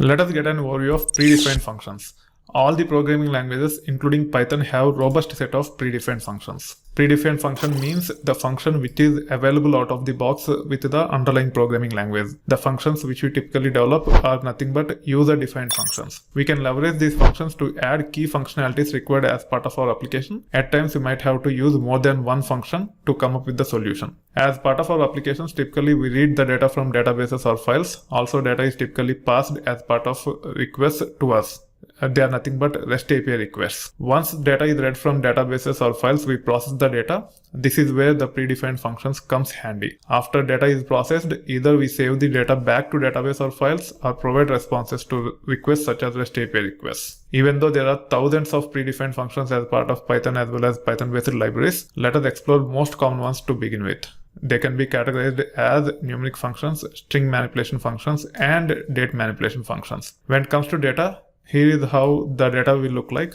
Let us get an overview of predefined functions. All the programming languages, including Python, have robust set of predefined functions. Predefined function means the function which is available out of the box with the underlying programming language. The functions which we typically develop are nothing but user-defined functions. We can leverage these functions to add key functionalities required as part of our application. At times, we might have to use more than one function to come up with the solution. As part of our applications, typically we read the data from databases or files. Also, data is typically passed as part of requests to us. They are nothing but REST API requests. Once data is read from databases or files, we process the data. This is where the predefined functions comes handy. After data is processed, either we save the data back to database or files or provide responses to requests such as REST API requests. Even though there are thousands of predefined functions as part of Python as well as Python-based libraries, let us explore most common ones to begin with. They can be categorized as numeric functions, string manipulation functions, and date manipulation functions. When it comes to data, here is how the data will look like.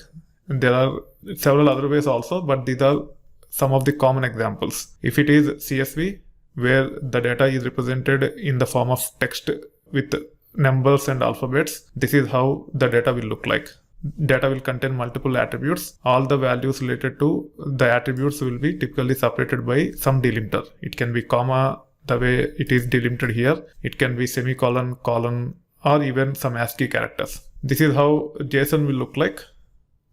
There are several other ways also, but these are some of the common examples. If it is CSV, where the data is represented in the form of text with numbers and alphabets, this is how the data will look like. Data will contain multiple attributes. All the values related to the attributes will be typically separated by some delimiter. It can be comma, the way it is delimited here. It can be semicolon, colon, or even some ASCII characters. This is how JSON will look like.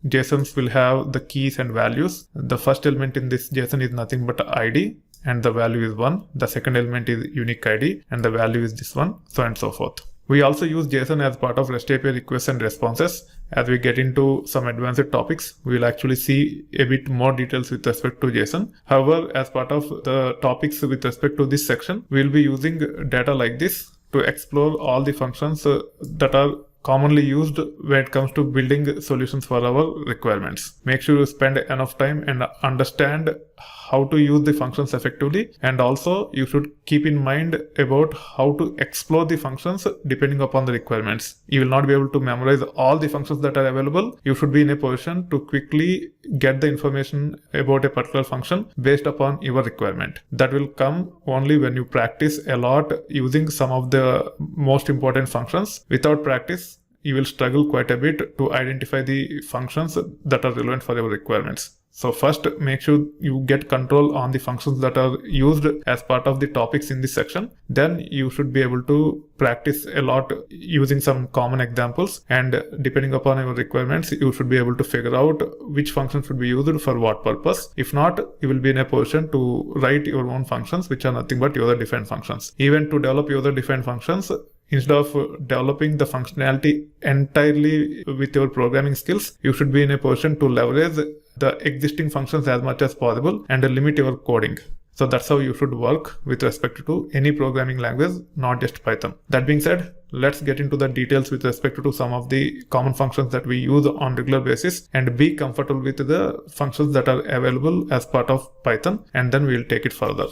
JSONs will have the keys and values. The first element in this JSON is nothing but ID and the value is 1. The second element is unique ID and the value is this one, so on and so forth. We also use JSON as part of REST API requests and responses. As we get into some advanced topics, we will actually see a bit more details with respect to JSON. However, as part of the topics with respect to this section, we will be using data like this to explore all the functions that are commonly used when it comes to building solutions for our requirements. Make sure you spend enough time and understand how to use the functions effectively, and also you should keep in mind about how to explore the functions depending upon the requirements. You will not be able to memorize all the functions that are available. You should be in a position to quickly get the information about a particular function based upon your requirement. That will come only when you practice a lot using some of the most important functions. Without practice, you will struggle quite a bit to identify the functions that are relevant for your requirements. So first, make sure you get control on the functions that are used as part of the topics in this section. Then you should be able to practice a lot using some common examples, and depending upon your requirements, you should be able to figure out which function should be used for what purpose. If not, you will be in a position to write your own functions, which are nothing but user-defined functions. Even to develop user-defined functions, instead of developing the functionality entirely with your programming skills, you should be in a position to leverage the existing functions as much as possible and limit your coding. So that's how you should work with respect to any programming language, not just Python. That being said, let's get into the details with respect to some of the common functions that we use on regular basis and be comfortable with the functions that are available as part of Python, and then we'll take it further.